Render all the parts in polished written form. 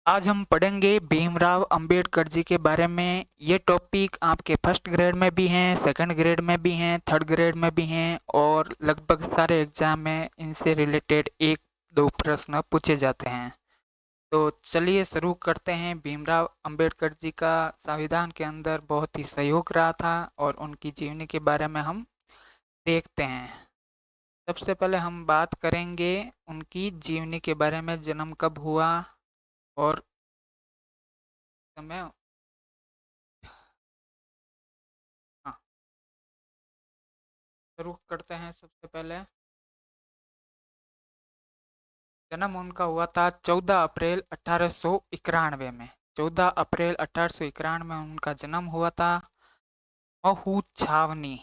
आज हम पढ़ेंगे भीमराव अंबेडकर जी के बारे में। ये टॉपिक आपके फर्स्ट ग्रेड में भी हैं, सेकंड ग्रेड में भी हैं, थर्ड ग्रेड में भी हैं और लगभग सारे एग्जाम में इनसे रिलेटेड एक दो प्रश्न पूछे जाते हैं। तो चलिए शुरू करते हैं। भीमराव अंबेडकर जी का संविधान के अंदर बहुत ही सहयोग रहा था और उनकी जीवनी के बारे में हम देखते हैं। सबसे पहले हम बात करेंगे उनकी जीवनी के बारे में, जन्म कब हुआ और समय। हाँ, शुरू करते हैं। सबसे पहले जन्म उनका हुआ था 14 अप्रैल 1891 में। 14 अप्रैल 1891 में उनका जन्म हुआ था। महू छावनी,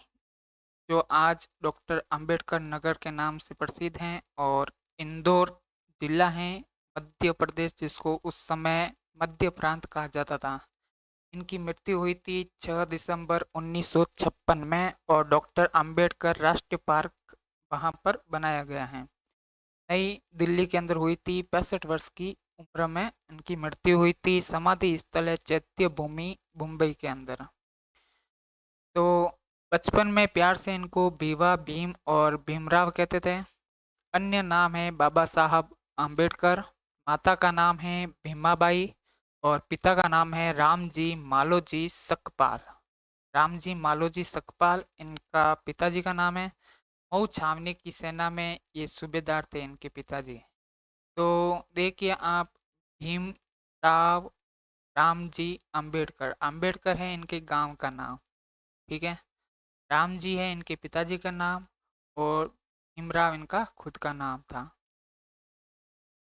जो आज डॉक्टर अंबेडकर नगर के नाम से प्रसिद्ध हैं, और इंदौर जिला है मध्य प्रदेश, जिसको उस समय मध्य प्रांत कहा जाता था। इनकी मृत्यु हुई थी 6 दिसंबर 1956 में, और डॉक्टर अंबेडकर राष्ट्रीय पार्क वहां पर बनाया गया है। नई दिल्ली के अंदर हुई थी। 65 वर्ष की उम्र में इनकी मृत्यु हुई थी। समाधि स्थल है चैत्य भूमि, मुंबई के अंदर। तो बचपन में प्यार से इनको भीवा, भीम और भीमराव कहते थे। अन्य नाम है बाबा साहब आम्बेडकर। माता का नाम है भीमाबाई और पिता का नाम है रामजी मालोजी सकपाल। रामजी मालोजी सकपाल इनका पिताजी का नाम है। मऊ छावनी की सेना में ये सूबेदार थे, इनके पिताजी। तो देखिए आप, भीम राव रामजी अंबेडकर, अंबेडकर है इनके गांव का नाम, ठीक है। राम जी है इनके पिताजी का नाम, और भीमराव इनका खुद का नाम था।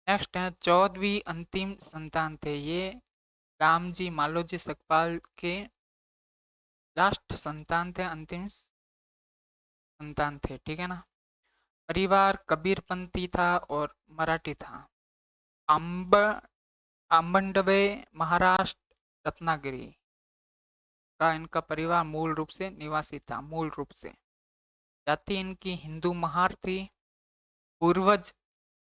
नेक्स्ट है 14वीं अंतिम संतान थे ये। राम जी मालोजी सकपाल के लास्ट संतान थे, अंतिम संतान थे, ठीक है ना। परिवार कबीरपंथी था और मराठी था। अम्ब आम्बंडवे, महाराष्ट्र, रत्नागिरी का इनका परिवार मूल रूप से निवासी था। मूल रूप से जाति इनकी हिंदू महार थी। पूर्वज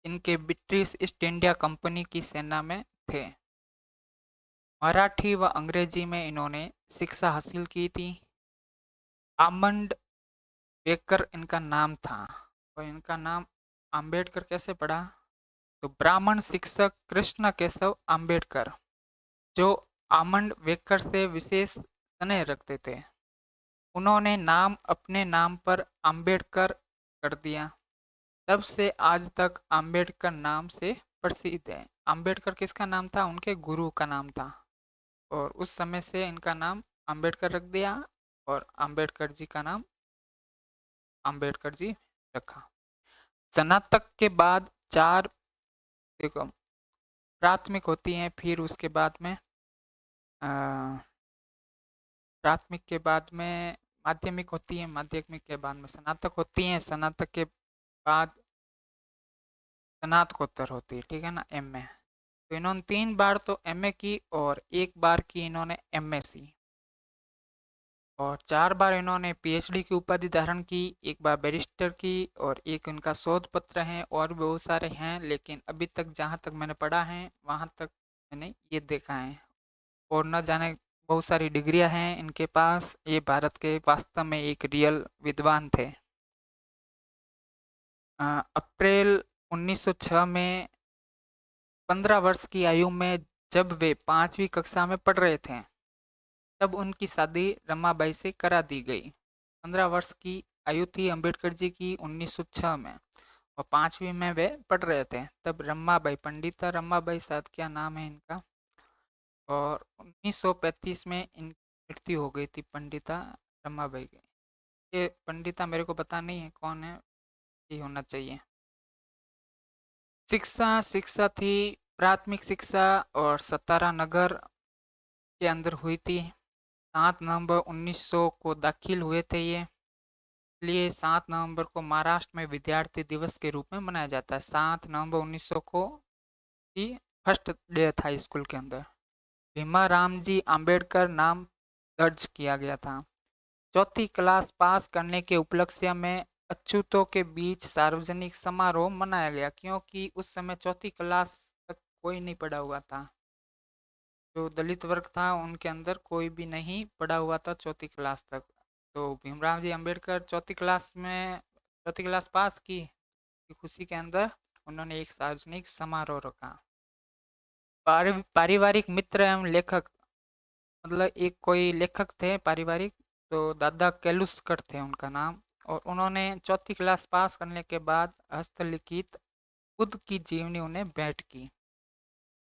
इनके ब्रिटिश ईस्ट इंडिया कंपनी की सेना में थे। मराठी व अंग्रेजी में इन्होंने शिक्षा हासिल की थी। आमंड बेकर इनका नाम था, और इनका नाम अंबेडकर कैसे पड़ा? तो ब्राह्मण शिक्षक कृष्ण केशव अंबेडकर, जो आमंड बेकर से विशेष स्नेह रखते थे, उन्होंने नाम अपने नाम पर अंबेडकर कर दिया। तब से आज तक अंबेडकर नाम से प्रसिद्ध है। अंबेडकर किसका नाम था? उनके गुरु का नाम था, और उस समय से इनका नाम अंबेडकर रख दिया, और अंबेडकर जी का नाम अंबेडकर जी रखा। स्नातक के बाद चार, देखो, प्राथमिक होती हैं, फिर उसके बाद में प्राथमिक के बाद में माध्यमिक होती है, माध्यमिक के बाद में स्नातक होती हैं, स्नातक के बाद स्नातकोत्तर होती है, ठीक है ना, एमए। तो इन्होंने 3 बार तो एमए की और 1 बार की इन्होंने एमएससी, और 4 बार इन्होंने पीएचडी की उपाधि धारण की। 1 बार बैरिस्टर की, और एक उनका शोध पत्र है, और भी बहुत सारे हैं, लेकिन अभी तक जहाँ तक मैंने पढ़ा है वहाँ तक मैंने ये देखा है। और न जाने बहुत सारी डिग्रियां हैं इनके पास। ये भारत के वास्तव में एक रियल विद्वान थे। अप्रैल 1906 में 15 वर्ष की आयु में, जब वे 5वीं कक्षा में पढ़ रहे थे, तब उनकी शादी रमाबाई से करा दी गई। 15 वर्ष की आयु थी अंबेडकर जी की 1906 में, और 5वीं में वे पढ़ रहे थे, तब रमाबाई, पंडिता रमाबाई शायद क्या नाम है इनका, और 1935 में इनकी मृत्यु हो गई थी, पंडिता रमाबाई की। ये पंडिता मेरे को पता नहीं है कौन है, ये होना चाहिए। शिक्षा शिक्षा थी प्राथमिक शिक्षा, और सतारा नगर के अंदर हुई थी। 7 नवंबर 1900 को दाखिल हुए थे ये। इसलिए 7 नवंबर को महाराष्ट्र में विद्यार्थी दिवस के रूप में मनाया जाता है। 7 नवंबर 1900 को ही फर्स्ट डे था स्कूल के अंदर। भीमा रामजी अंबेडकर नाम दर्ज किया गया था। चौथी क्लास पास करने के उपलक्ष्य में अछूतों के बीच सार्वजनिक समारोह मनाया गया, क्योंकि उस समय चौथी क्लास तक कोई नहीं पढ़ा हुआ था। जो दलित वर्ग था उनके अंदर कोई भी नहीं पढ़ा हुआ था चौथी क्लास तक। तो भीमराव जी अंबेडकर चौथी क्लास पास की खुशी के अंदर उन्होंने एक सार्वजनिक समारोह रखा। पारिवारिक मित्र एवं लेखक, मतलब एक कोई लेखक थे पारिवारिक, तो दादा केलुस्कर थे उनका नाम। और उन्होंने चौथी क्लास पास करने के बाद हस्तलिखित बुद्ध की जीवनी उन्हें भेंट की।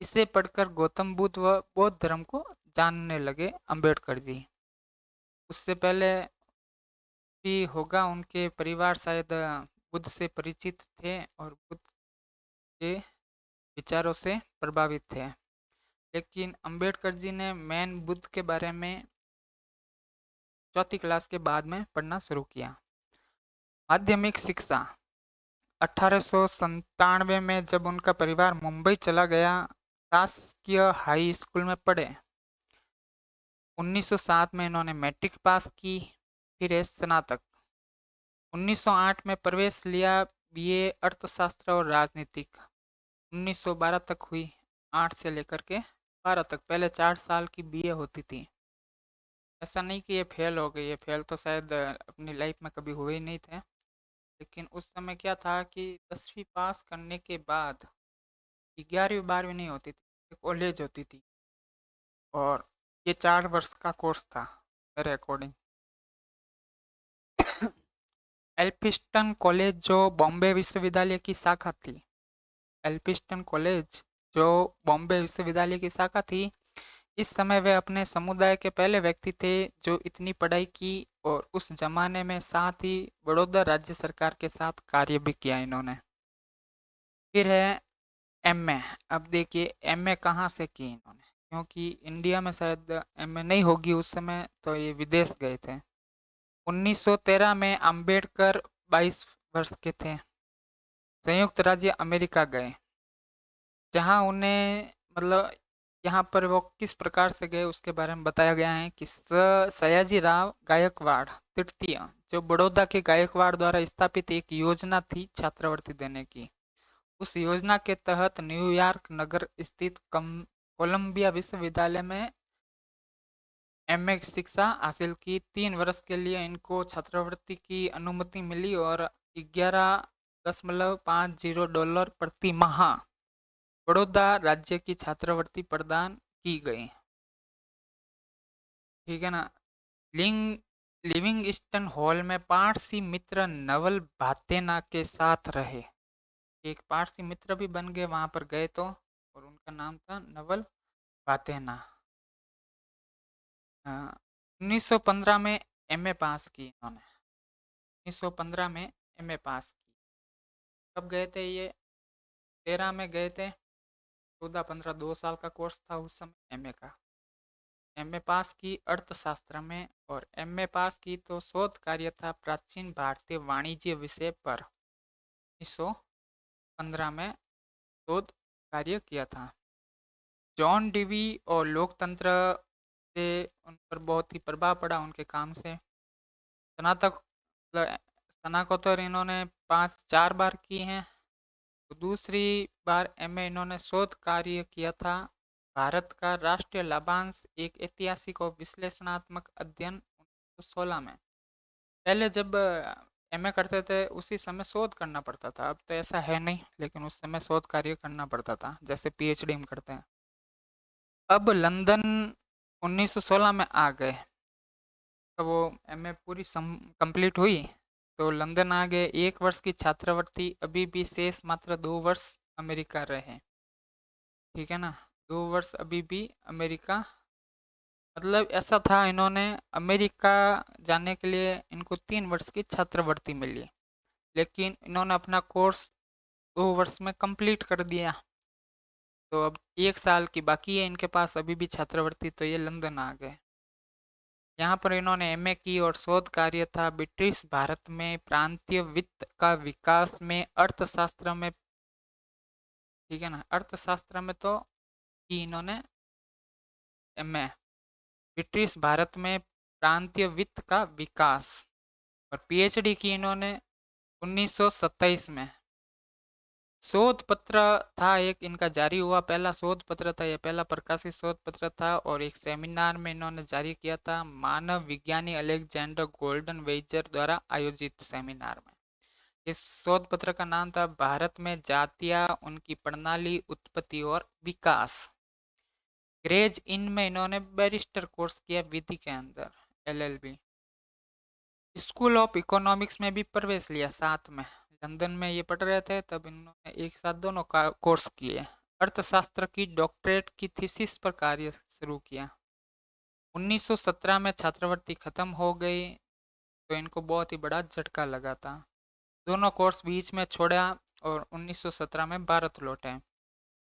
इसे पढ़कर गौतम बुद्ध व बौद्ध धर्म को जानने लगे अम्बेडकर जी। उससे पहले भी होगा, उनके परिवार शायद बुद्ध से परिचित थे और बुद्ध के विचारों से प्रभावित थे। लेकिन अम्बेडकर जी ने मैन बुद्ध के बारे में चौथी क्लास के बाद में पढ़ना शुरू किया। माध्यमिक शिक्षा 1897 में जब उनका परिवार मुंबई चला गया, शासकीय हाई स्कूल में पढ़े। 1907 में इन्होंने मैट्रिक पास की, फिर स्नातक। 1908 में प्रवेश लिया बीए अर्थशास्त्र और राजनीतिक। 1912 तक हुई, 8 से लेकर के 12 तक। पहले 4 साल की बीए होती थी। ऐसा नहीं कि ये फेल हो गई, ये फेल तो शायद अपनी लाइफ में कभी हुए ही नहीं थे। लेकिन उस समय क्या था कि 10वीं पास करने के बाद 11वीं 12वीं नहीं होती थी, कॉलेज होती थी। और ये 4 वर्ष का कोर्स था मेरे अकॉर्डिंग। एल्फिस्टन कॉलेज जो बॉम्बे विश्वविद्यालय की शाखा थी, एल्फिस्टन कॉलेज जो बॉम्बे विश्वविद्यालय की शाखा थी, इस समय वे अपने समुदाय के पहले व्यक्ति थे जो इतनी पढ़ाई की। और उस जमाने में साथ ही बड़ौदा राज्य सरकार के साथ कार्य भी किया इन्होंने। फिर है एमए। अब देखिए एमए कहाँ से की इन्होंने, क्योंकि इंडिया में शायद एमए नहीं होगी उस समय, तो ये विदेश गए थे। 1913 में अंबेडकर 22 वर्ष के थे, संयुक्त राज्य अमेरिका गए, जहां उन्हें मतलब यहाँ पर वो किस प्रकार से गए उसके बारे में बताया गया है कि सयाजी राव गायकवाड़ तृतीय, जो बड़ौदा के गायकवाड़ द्वारा स्थापित एक योजना थी छात्रवृत्ति देने की। उस योजना के तहत न्यूयॉर्क नगर स्थित कोलंबिया विश्वविद्यालय में एमए की शिक्षा हासिल की। 3 वर्ष के लिए इनको छात्रवृत्ति की अनुमति मिली और 11.50 डॉलर प्रति माह बड़ौदा राज्य की छात्रवृत्ति प्रदान की गई। ठीक है ना। लिंग लिविंगस्टन हॉल में पारसी मित्र नवल भातेना के साथ रहे। एक पारसी मित्र भी बन गए वहां पर गए तो, और उनका नाम था नवल भातेना। 1915 में एमए पास की इन्होंने। 1915 में एमए पास की। कब गए थे ये? 13 में गए थे। 14-15 2 साल का कोर्स था उस समय एमए का। एमए पास की अर्थशास्त्र में, और एमए पास की तो शोध कार्य था प्राचीन भारतीय वाणिज्य विषय पर। 1915 में शोध कार्य किया था। जॉन डीवी और लोकतंत्र से उन पर बहुत ही प्रभाव पड़ा उनके काम से। स्नातक स्नातकोत्तर इन्होंने 4 बार की हैं। तो दूसरी बार एमए इन्होंने शोध कार्य किया था भारत का राष्ट्रीय लाभांश, एक ऐतिहासिक और विश्लेषणात्मक अध्ययन 1916 में। पहले जब एमए करते थे उसी समय शोध करना पड़ता था, अब तो ऐसा है नहीं, लेकिन उस समय शोध कार्य करना पड़ता था जैसे पीएचडी हम करते हैं। अब लंदन 1916 में आ गए, तो वो एमए पूरी कंप्लीट हुई तो लंदन आ गए। 1 वर्ष की छात्रवृत्ति अभी भी शेष, मात्र 2 वर्ष अमेरिका रहे। ठीक है ना, 2 वर्ष अभी भी अमेरिका, मतलब ऐसा था इन्होंने अमेरिका जाने के लिए इनको 3 वर्ष की छात्रवृत्ति मिली, लेकिन इन्होंने अपना कोर्स 2 वर्ष में कंप्लीट कर दिया। तो अब 1 साल की बाकी है इनके पास अभी भी छात्रवृत्ति, तो ये लंदन आ गए। यहाँ पर इन्होंने एमए की और शोध कार्य था ब्रिटिश भारत में प्रांतीय वित्त का विकास में अर्थशास्त्र में। ठीक है ना, अर्थशास्त्र में तो की इन्होंने एमए। ब्रिटिश भारत में प्रांतीय वित्त का विकास, और पीएचडी की इन्होंने 1927 में शोध पत्र था एक इनका जारी हुआ, पहला शोध पत्र था, ये पहला प्रकाशित शोध पत्र था और एक सेमिनार में इन्होंने जारी किया था, मानव विज्ञानी अलेक्जेंडर गोल्डन वेइजर द्वारा आयोजित सेमिनार में। इस शोध पत्र का नाम था भारत में जातियां, उनकी प्रणाली, उत्पत्ति और विकास। ग्रेज इन में इन्होंने बैरिस्टर कोर्स किया विधि के अंदर, एलएलबी। स्कूल ऑफ इकोनॉमिक्स में भी प्रवेश लिया साथ में, लंदन में ये पढ़ रहे थे तब इन्होंने एक साथ दोनों का कोर्स किए। अर्थशास्त्र की डॉक्टरेट की थीसिस पर कार्य शुरू किया। 1917 में छात्रवृत्ति खत्म हो गई तो इनको बहुत ही बड़ा झटका लगा था। दोनों कोर्स बीच में छोड़ा और 1917 में भारत लौटे।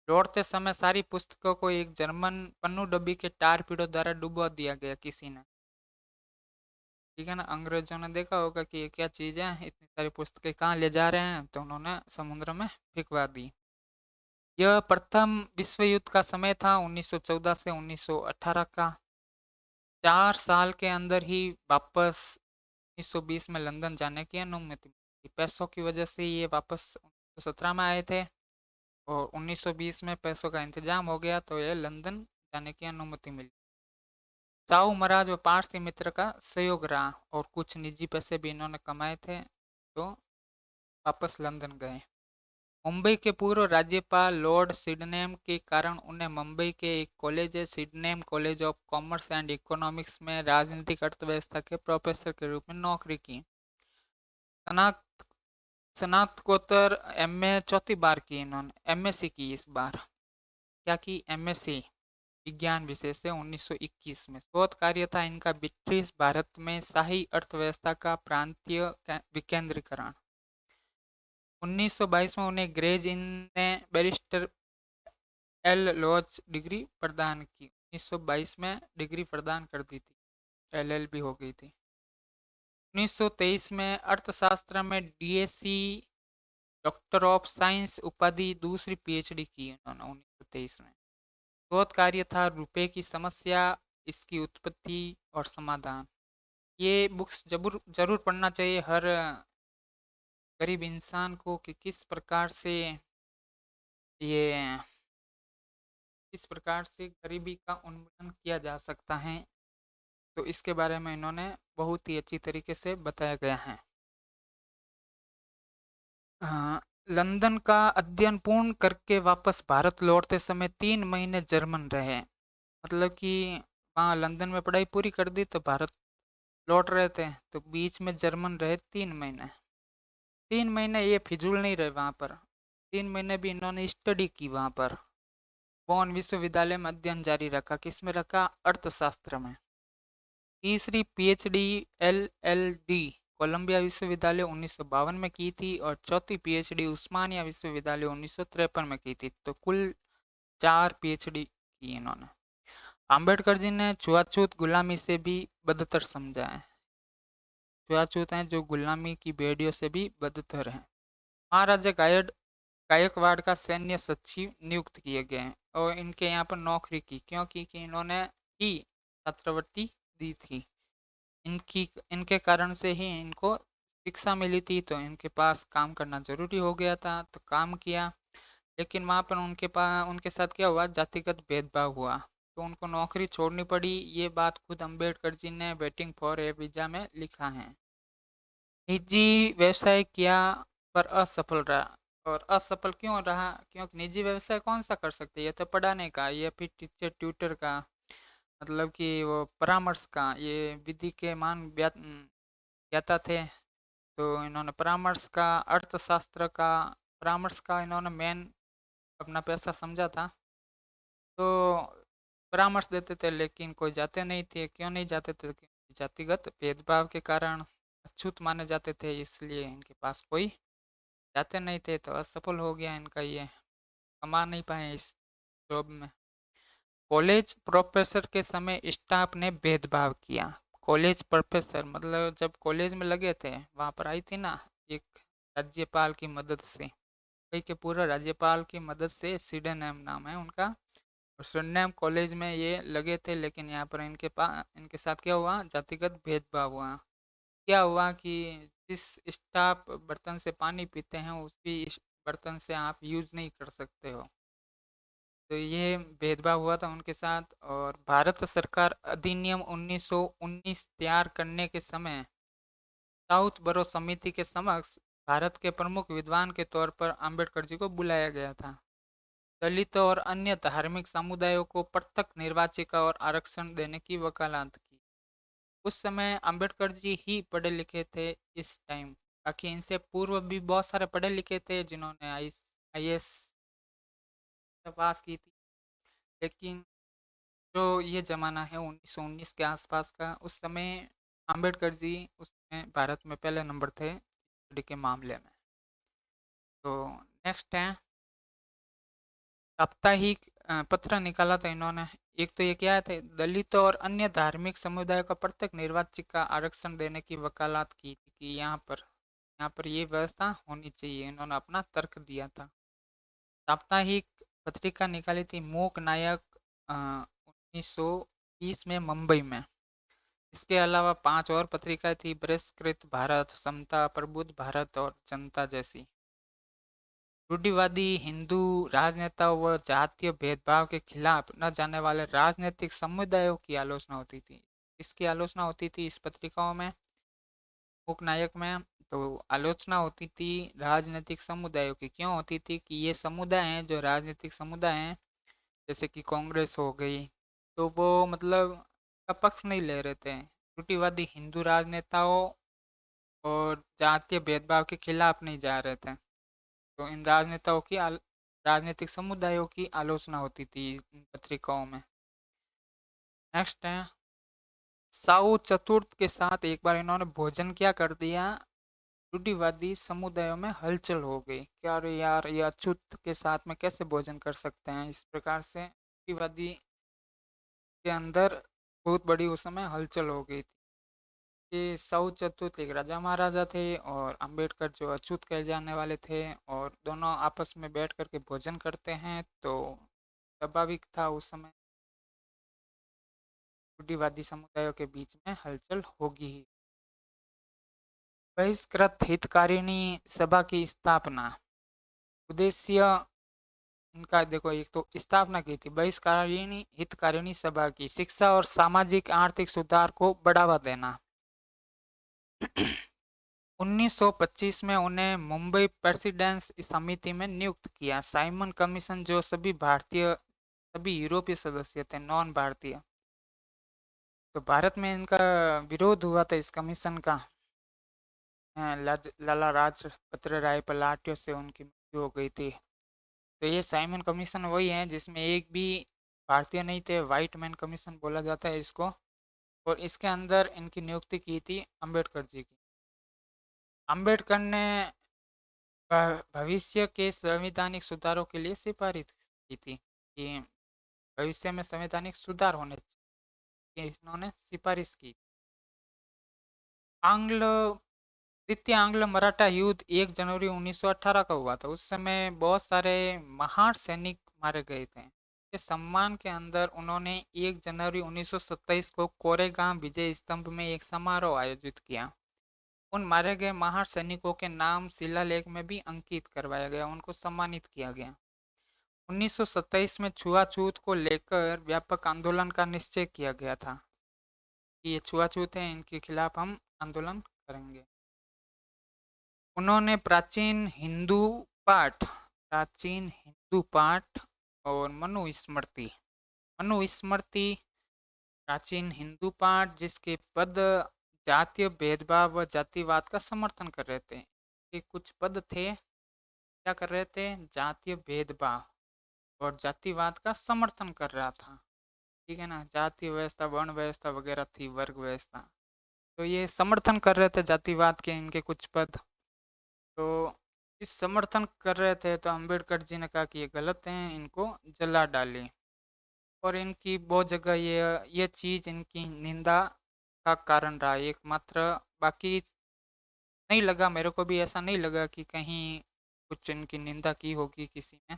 लौटते समय सारी पुस्तकों को एक जर्मन पन्नूडब्बी के टारपीडो द्वारा डुबो दिया गया किसी ने। ठीक है ना, अंग्रेजों ने देखा होगा कि ये क्या चीज़ है, इतनी सारी पुस्तकें कहाँ ले जा रहे हैं, तो उन्होंने समुद्र में फेंकवा दी। यह प्रथम विश्व युद्ध का समय था, 1914 से 1918 का। 4 साल के अंदर ही वापस 1920 में लंदन जाने की अनुमति मिली। पैसों की वजह से ये वापस 1917 में आए थे और 1920 में पैसों का इंतजाम हो गया तो ये लंदन जाने की अनुमति मिली। चाऊ महाराज व पारसी मित्र का सहयोग रहा और कुछ निजी पैसे भी इन्होंने कमाए थे तो वापस लंदन गए। मुंबई के पूर्व राज्यपाल लॉर्ड सिडनेम के कारण उन्हें मुंबई के एक कॉलेज है Sydenham college of commerce and economics में राजनीतिक अर्थव्यवस्था के प्रोफेसर के रूप में नौकरी की। स्नात- स्नातकोत्तर एमए चौथी बार की इन्होंने, एमएससी की इस बार। क्या की, एमएससी विज्ञान विषय से 1921 में। शोध कार्य था इनका ब्रिटिश भारत में शाही अर्थव्यवस्था का प्रांतीय विकेंद्रीकरण। 1922 में उन्हें ग्रेज इन ने बैरिस्टर एल लॉज डिग्री प्रदान की। 1922 में डिग्री प्रदान कर दी थी, एलएलबी हो गई थी। 1923 में अर्थशास्त्र में डीएससी डॉक्टर ऑफ साइंस उपाधि दूसरी पीएचडी की उन्होंने 1923 में। शोध कार्य था रुपए की समस्या, इसकी उत्पत्ति और समाधान। ये बुक्स जरूर जरूर पढ़ना चाहिए हर गरीब इंसान को कि ये किस प्रकार से गरीबी का उन्मूलन किया जा सकता है, तो इसके बारे में इन्होंने बहुत ही अच्छी तरीके से बताया गया है। हाँ, लंदन का अध्ययन पूर्ण करके वापस भारत लौटते समय 3 महीने जर्मन रहे। मतलब कि वहाँ लंदन में पढ़ाई पूरी कर दी तो भारत लौट रहे थे तो बीच में जर्मन रहे 3 महीने। 3 महीने ये फिजूल नहीं रहे वहाँ पर, 3 महीने भी इन्होंने स्टडी की वहाँ पर। बॉन विश्वविद्यालय में अध्ययन जारी रखा, किस में रखा, अर्थशास्त्र में। तीसरी पीएचडी एलएलडी कोलंबिया विश्वविद्यालय 1952 में की थी और चौथी पीएचडी उस्मानिया विश्वविद्यालय 1953 में की थी। तो कुल 4 पीएचडी की इन्होंने। आम्बेडकर जी ने छुआछूत गुलामी से भी बदतर समझा है। छुआछूत हैं जो गुलामी की बेड़ियों से भी बदतर हैं। महाराजा गायकवाड़ का सैन्य सचिव नियुक्त किए गए हैं और इनके यहाँ पर नौकरी की, क्योंकि कि इन्होंने ही छात्रवृत्ति दी थी। इनकी इनके कारण से ही इनको शिक्षा मिली थी तो इनके पास काम करना जरूरी हो गया था तो काम किया। लेकिन वहाँ पर उनके साथ क्या हुआ, जातिगत भेदभाव हुआ तो उनको नौकरी छोड़नी पड़ी। ये बात खुद अंबेडकर जी ने वेटिंग फॉर ए वीजा में लिखा है। निजी व्यवसाय किया पर असफल रहा। और असफल क्यों रहा, क्योंकि निजी व्यवसाय कौन सा कर सकते हैं, ये तो पढ़ाने का, ये फिर टीचर ट्यूटर का, मतलब कि वो परामर्श का, ये विधि के मान ज्ञाता थे तो इन्होंने परामर्श का, अर्थशास्त्र का, परामर्श का इन्होंने मेन अपना पैसा समझा था तो परामर्श देते थे। लेकिन कोई जाते नहीं थे, क्यों नहीं जाते थे, क्योंकि जातिगत भेदभाव के कारण अछूत माने जाते थे, इसलिए इनके पास कोई जाते नहीं थे तो असफल हो गया इनका, ये कमा नहीं पाए इस जॉब में। कॉलेज प्रोफेसर के समय स्टाफ ने भेदभाव किया। कॉलेज प्रोफेसर मतलब जब कॉलेज में लगे थे वहाँ पर आई थी ना एक राज्यपाल की मदद से, कई के पूरा राज्यपाल की मदद से, सिडनहैम नाम है उनका, और सिडनहैम कॉलेज में ये लगे थे। लेकिन यहाँ पर इनके साथ क्या हुआ, जातिगत भेदभाव हुआ। क्या हुआ कि जिस स्टाफ बर्तन से पानी पीते हैं उसी बर्तन से आप यूज़ नहीं कर सकते हो। तो ये भेदभाव हुआ था उनके साथ। और भारत सरकार अधिनियम 1919 तैयार करने के समय साउथ बरो समिति के समक्ष भारत के प्रमुख विद्वान के तौर पर अंबेडकर जी को बुलाया गया था। दलितों और अन्य धार्मिक समुदायों को पृथक निर्वाचिका और आरक्षण देने की वकालत की। उस समय अंबेडकर जी ही पढ़े लिखे थे इस टाइम। बाकी इनसे पूर्व भी बहुत सारे पढ़े लिखे थे जिन्होंने आईएएस पास की थी। लेकिन जो ये ज़माना है 1919 के आसपास का, उस समय अंबेडकर जी उसमें भारत में पहले नंबर थे स्टडी के मामले में। तो नेक्स्ट है साप्ताहिक पत्र निकाला था इन्होंने। एक तो ये क्या थे, दलितों और अन्य धार्मिक समुदायों का प्रत्येक निर्वाचित का आरक्षण देने की वकालत की थी कि यहाँ पर ये व्यवस्था होनी चाहिए। इन्होंने अपना तर्क दिया था। साप्ताहिक पत्रिका निकाली थी मूक नायक 1920 में मुंबई में। इसके अलावा 5 और पत्रिकाएं थी, बहिष्कृत भारत, समता, प्रबुद्ध भारत और जनता जैसी। रूढ़िवादी हिंदू राजनेताओं व जातीय भेदभाव के खिलाफ न जाने वाले राजनीतिक समुदायों की आलोचना होती थी। इसकी आलोचना होती थी इस पत्रिकाओं में, मूकनायक में। तो आलोचना होती थी राजनीतिक समुदायों की। क्यों होती थी कि ये समुदाय हैं जो राजनीतिक समुदाय हैं, जैसे कि कांग्रेस हो गई, तो वो मतलब का पक्ष नहीं ले रहे थे। रूढ़िवादी हिंदू राजनेताओं और जातीय भेदभाव के खिलाफ नहीं जा रहे थे। तो इन राजनीतिक समुदायों की आलोचना होती थी इन पत्रिकाओं में। नेक्स्ट है साउ चतुर्थ के साथ एक बार इन्होंने भोजन क्या कर दिया, रूढ़िवादी समुदायों में हलचल हो गई। क्या अरे यार, ये अछूत के साथ में कैसे भोजन कर सकते हैं, इस प्रकार से रूढ़िवादी के अंदर बहुत बड़ी उस समय हलचल हो गई थी। ये साउ चतुर्थ एक राजा महाराजा थे और अंबेडकर जो अछूत कहे जाने वाले थे, और दोनों आपस में बैठ करके भोजन करते हैं। तो स्वाभाविक था उस समय रूढ़िवादी समुदायों के बीच में हलचल होगी ही। बहिष्कृत हितकारिणी सभा की स्थापना। उद्देश्य इनका देखो, एक तो स्थापना की थी बहिष्कारिणी हितकारिणी सभा की, शिक्षा और सामाजिक आर्थिक सुधार को बढ़ावा देना। 1925 में उन्हें मुंबई प्रेसिडेंस समिति में नियुक्त किया। साइमन कमीशन जो सभी यूरोपीय सदस्य थे, नॉन भारतीय। तो भारत में इनका विरोध हुआ था इस कमीशन का। लाला राजपत राय पलाटियों से उनकी मृत्यु हो गई थी। तो ये साइमन कमीशन वही है जिसमें एक भी भारतीय नहीं थे, वाइट मैन कमीशन बोला जाता है इसको। और इसके अंदर इनकी नियुक्ति की थी अंबेडकर जी की। अंबेडकर ने भविष्य के संवैधानिक सुधारों के लिए सिफारिश की थी कि भविष्य में संवैधानिक सुधार होने चाहिए, इन्होंने सिफारिश की। आंग्ल द्वितीय आंग्ल मराठा युद्ध 1 जनवरी 1918 का हुआ था। उस समय बहुत सारे महान सैनिक मारे गए थे। के सम्मान के अंदर उन्होंने 1 जनवरी 1927 को कोरेगांव विजय स्तंभ में एक समारोह आयोजित किया। उन मारे गए महान सैनिकों के नाम शिलालेख में भी अंकित करवाया गया, उनको सम्मानित किया गया। 1927 में छुआछूत को लेकर व्यापक आंदोलन का निश्चय किया गया था कि ये छुआछूत है, इनके खिलाफ हम आंदोलन करेंगे। उन्होंने प्राचीन हिंदू पाठ और मनुस्मृति प्राचीन हिंदू पाठ जिसके पद जातीय भेदभाव व जातिवाद का समर्थन कर रहे थे। ये कुछ पद थे, क्या कर रहे थे, जातीय भेदभाव और जातिवाद का समर्थन कर रहा था। ठीक है ना, जाति व्यवस्था, वर्ण व्यवस्था वगैरह थी, वर्ग व्यवस्था। तो ये समर्थन कर रहे थे जातिवाद के इनके कुछ पद। तो इस समर्थन कर रहे थे, तो अंबेडकर जी ने कहा कि ये गलत हैं, इनको जला डालें। और इनकी बहुत जगह ये चीज़ इनकी निंदा का कारण रहा एकमात्र। बाकी नहीं लगा, मेरे को भी ऐसा नहीं लगा कि कहीं कुछ इनकी निंदा की होगी किसी ने,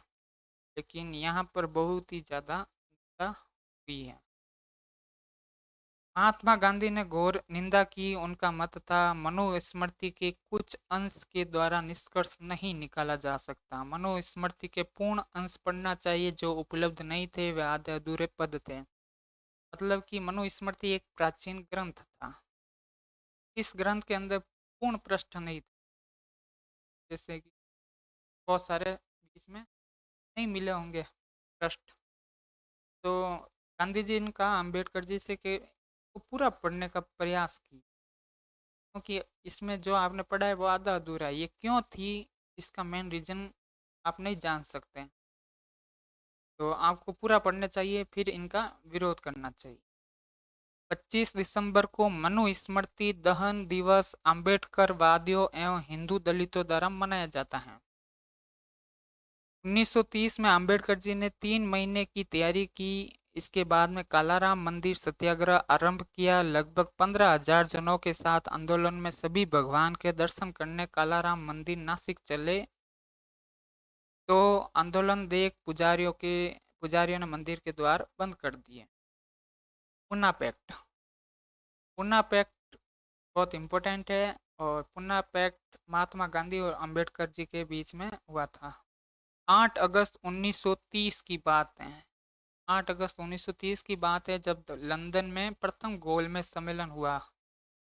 लेकिन यहाँ पर बहुत ही ज़्यादा निंदा हुई है। महात्मा गांधी ने घोर निंदा की। उनका मत था मनुस्मृति के कुछ अंश के द्वारा निष्कर्ष नहीं निकाला जा सकता। मनुस्मृति के पूर्ण अंश पढ़ना चाहिए, जो उपलब्ध नहीं थे वे आधे अधूरे पद थे। मतलब कि मनुस्मृति एक प्राचीन ग्रंथ था। इस ग्रंथ के अंदर पूर्ण पृष्ठ नहीं थे, जैसे कि बहुत सारे इसमें नहीं मिले होंगे पृष्ठ। तो गांधी जी ने कहा अम्बेडकर जी से कि वो पूरा पढ़ने का प्रयास की, क्योंकि इसमें जो आपने पढ़ा है वो आधा अधूरा है। ये क्यों थी, इसका मेन रीजन आप नहीं जान सकते हैं। तो आपको पूरा पढ़ना चाहिए, फिर इनका विरोध करना चाहिए। 25 दिसंबर को मनुस्मृति दहन दिवस अम्बेडकर वादियों एवं हिंदू दलितों द्वारा मनाया जाता है। 1930 में अम्बेडकर जी ने 3 महीने की तैयारी की। इसके बाद में कालाराम मंदिर सत्याग्रह आरंभ किया। लगभग 15,000 जनों के साथ आंदोलन में सभी भगवान के दर्शन करने कालाराम मंदिर नासिक चले। तो आंदोलन देख पुजारियों ने मंदिर के द्वार बंद कर दिए। पूना पैक्ट। पूना पैक्ट बहुत इम्पोर्टेंट है, और पूना पैक्ट महात्मा गांधी और अंबेडकर जी के बीच में हुआ था। 8 अगस्त 1930 की बात है। 8 अगस्त 1930 की बात है, जब लंदन में प्रथम गोलमेज सम्मेलन हुआ।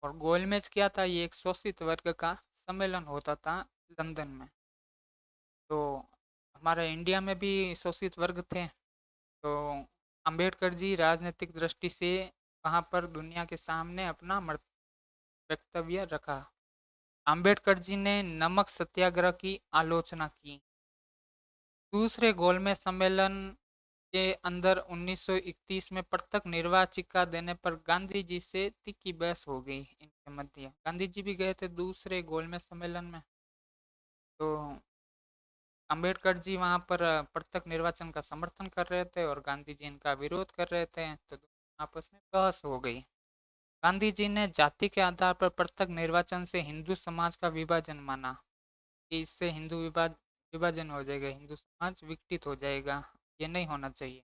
और गोलमेज क्या था, ये एक शोषित वर्ग का सम्मेलन होता था लंदन में। तो हमारे इंडिया में भी शोषित वर्ग थे। तो अंबेडकर जी राजनीतिक दृष्टि से वहाँ पर दुनिया के सामने अपना वक्तव्य रखा। अंबेडकर जी ने नमक सत्याग्रह की आलोचना की। दूसरे गोलमेज सम्मेलन के अंदर 1931 में प्रत्यक्ष निर्वाचिका देने पर गांधी जी से तीखी बहस हो गई इनके मध्य। गांधी जी भी गए थे दूसरे गोलमेज सम्मेलन में। तो अंबेडकर जी वहां पर प्रत्यक्ष निर्वाचन का समर्थन कर रहे थे और गांधी जी इनका विरोध कर रहे थे। तो आपस में बहस हो गई। गांधी जी ने जाति के आधार पर प्रत्यक्ष निर्वाचन से हिंदू समाज का विभाजन माना, कि इससे विभाजन हो जाएगा, हिंदू समाज विघटित हो जाएगा, ये नहीं होना चाहिए।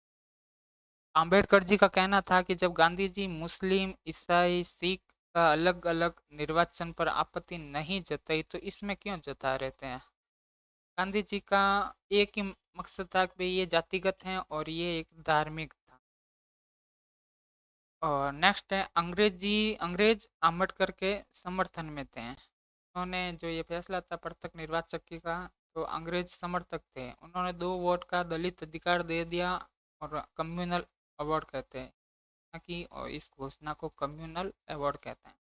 अंबेडकर जी का कहना था कि जब गांधी जी मुस्लिम, ईसाई, सिख का अलग अलग निर्वाचन पर आपत्ति नहीं जताई तो इसमें क्यों जता रहते हैं। गांधी जी का एक ही मकसद था कि ये जातिगत हैं और ये एक धार्मिक था। और नेक्स्ट है अंग्रेज अम्बेडकर के समर्थन में थे। उन्होंने जो ये फैसला था प्रत्यक्ष निर्वाचक का, तो अंग्रेज समर्थक थे। उन्होंने 2 वोट का दलित अधिकार दे दिया, और कम्युनल अवार्ड कहते हैं कि, और इस घोषणा को कम्युनल अवार्ड कहते हैं।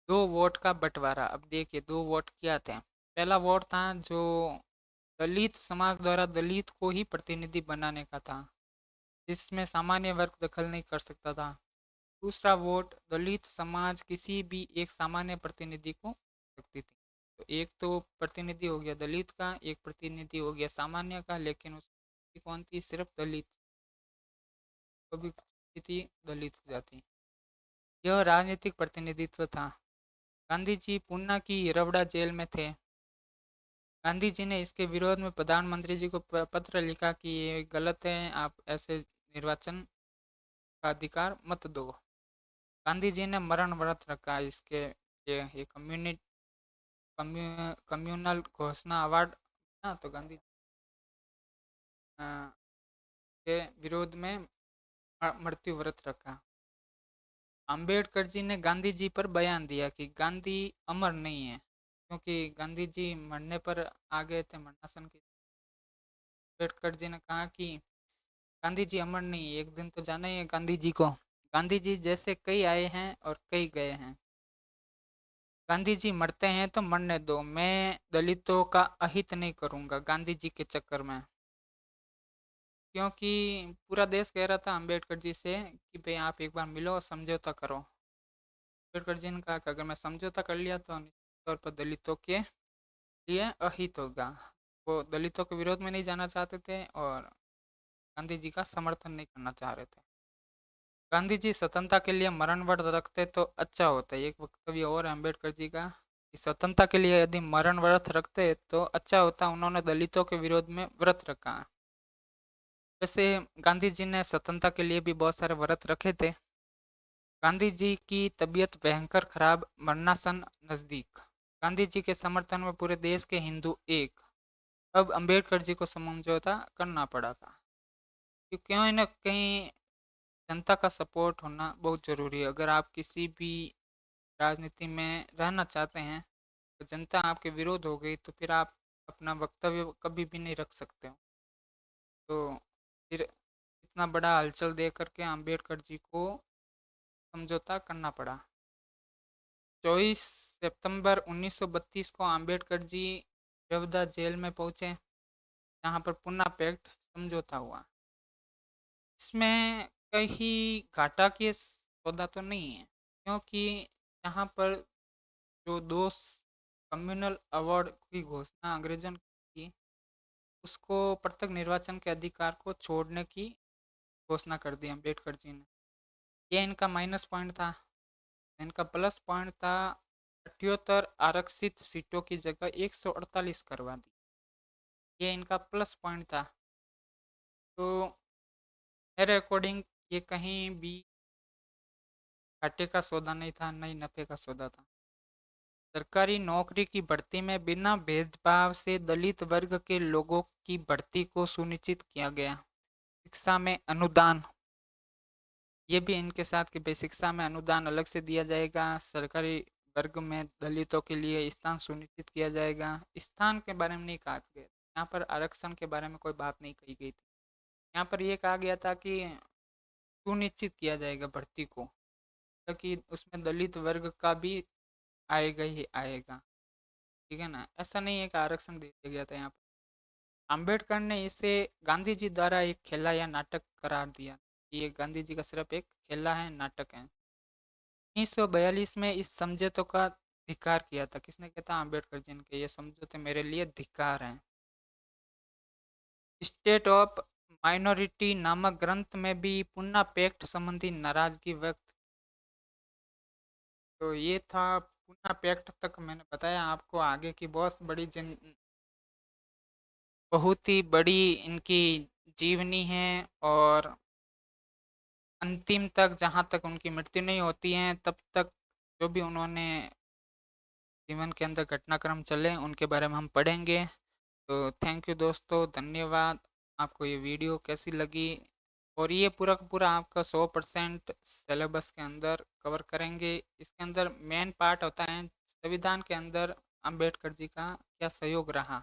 2 वोट का बंटवारा। अब देखिए 2 वोट क्या थे। पहला वोट था जो दलित समाज द्वारा दलित को ही प्रतिनिधि बनाने का था, जिसमें सामान्य वर्ग दखल नहीं कर सकता था। दूसरा वोट दलित समाज किसी भी एक सामान्य प्रतिनिधि को सकती थी। तो एक तो प्रतिनिधि हो गया दलित का, एक प्रतिनिधि हो गया सामान्य का, लेकिन उसकी कौन थी, सिर्फ दलित, तो भी थी दलित जाति। यह राजनीतिक प्रतिनिधित्व था। गांधी जी पूना की रवड़ा जेल में थे। गांधी जी ने इसके विरोध में प्रधानमंत्री जी को पत्र लिखा कि ये गलत है, आप ऐसे निर्वाचन का अधिकार मत दो। गांधी जी ने मरण व्रत रखा इसके लिए। ये कम्युनल घोषणा अवार्ड ना, तो गांधी के विरोध में मृत्यु व्रत रखा। अंबेडकर जी ने गांधी जी पर बयान दिया कि गांधी अमर नहीं है, क्योंकि गांधी जी मरने पर आ गए थे, मरणासन की। अम्बेडकर जी ने कहा कि गांधी जी अमर नहीं है, एक दिन तो जाना ही है गांधी जी को। गांधी जी जैसे कई आए हैं और कई गए हैं। गांधी जी मरते हैं तो मरने दो, मैं दलितों का अहित नहीं करूंगा गांधी जी के चक्कर में। क्योंकि पूरा देश कह रहा था अंबेडकर जी से कि भाई आप एक बार मिलो और समझौता करो। अम्बेडकर जी ने कहा कि अगर मैं समझौता कर लिया तो निश्चित तौर पर दलितों के लिए अहित होगा। वो दलितों के विरोध में नहीं जाना चाहते थे और गांधी जी का समर्थन नहीं करना चाह रहे थे। गांधी जी स्वतंत्रता के लिए मरण व्रत रखते तो अच्छा होता। एक वक्तव्य और है अम्बेडकर जी का कि स्वतंत्रता के लिए यदि मरण व्रत रखते तो अच्छा होता। उन्होंने दलितों के विरोध में व्रत रखा। वैसे गांधी जी ने स्वतंत्रता के लिए भी बहुत सारे व्रत रखे थे। गांधी जी की तबीयत भयंकर खराब, मरनासन नजदीक। गांधी जी के समर्थन में पूरे देश के हिंदू एक। अब अंबेडकर जी को समझौता करना पड़ा था, क्योंकि कहीं ना कहीं जनता का सपोर्ट होना बहुत ज़रूरी है। अगर आप किसी भी राजनीति में रहना चाहते हैं, तो जनता आपके विरोध हो गई तो फिर आप अपना वक्तव्य कभी भी नहीं रख सकते हो। तो फिर इतना बड़ा हलचल दे करके अंबेडकर जी को समझौता करना पड़ा। 24 सितंबर 1932 को अंबेडकर जी रविदास जेल में पहुंचे, जहां पर पुन्ना पैक्ट समझौता हुआ। इसमें कहीं घाटा की सौदा तो नहीं है, क्योंकि यहाँ पर जो दो कम्युनल अवार्ड की घोषणा अंग्रेजों ने की, उसको प्रत्यक्ष निर्वाचन के अधिकार को छोड़ने की घोषणा कर दी अम्बेडकर जी ने। ये इनका माइनस पॉइंट था। इनका प्लस पॉइंट था 78 आरक्षित सीटों की जगह 148 करवा दी। ये इनका प्लस पॉइंट था। तो मेरे अकॉर्डिंग ये कहीं भी घाटे का सौदा नहीं था, नहीं नफे का सौदा था। सरकारी नौकरी की भर्ती में बिना भेदभाव से दलित वर्ग के लोगों की भर्ती को सुनिश्चित किया गया। शिक्षा में अनुदान, ये भी इनके साथ कि भाई शिक्षा में अनुदान अलग से दिया जाएगा। सरकारी वर्ग में दलितों के लिए स्थान सुनिश्चित किया जाएगा। स्थान के बारे में नहीं कहा गया, यहाँ पर आरक्षण के बारे में कोई बात नहीं कही गई थी। यहाँ पर ये कहा गया था कि सुनिश्चित किया जाएगा भर्ती को, ताकि उसमें दलित वर्ग का भी आएगा ही आएगा। ठीक है ना, ऐसा नहीं है कि आरक्षण दे दिया गया था यहाँ पर। अम्बेडकर ने इसे गांधी जी द्वारा एक खेला या नाटक करार दिया। ये गांधी जी का सिर्फ एक खेला है, नाटक है। 1942 में इस समझौते का धिक्कार किया था। किसने किया था? अम्बेडकर जी ने। कि ये समझौते मेरे लिए धिक्कार हैं। स्टेट ऑफ माइनॉरिटी नामक ग्रंथ में भी पुन्ना पैक्ट संबंधी नाराजगी व्यक्त। तो ये था पुन्ना पैक्ट तक मैंने बताया आपको। आगे की बहुत ही बड़ी इनकी जीवनी है, और अंतिम तक जहाँ तक उनकी मृत्यु नहीं होती है तब तक जो भी उन्होंने जीवन के अंदर घटनाक्रम चले उनके बारे में हम पढ़ेंगे। तो थैंक यू दोस्तों, धन्यवाद। आपको ये वीडियो कैसी लगी? और ये पूरा का पूरा आपका 100% सिलेबस के अंदर कवर करेंगे। इसके अंदर मेन पार्ट होता है संविधान के अंदर अंबेडकर जी का क्या सहयोग रहा,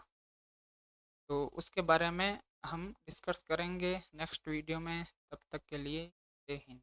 तो उसके बारे में हम डिस्कस करेंगे नेक्स्ट वीडियो में। तब तक के लिए जय हिंद।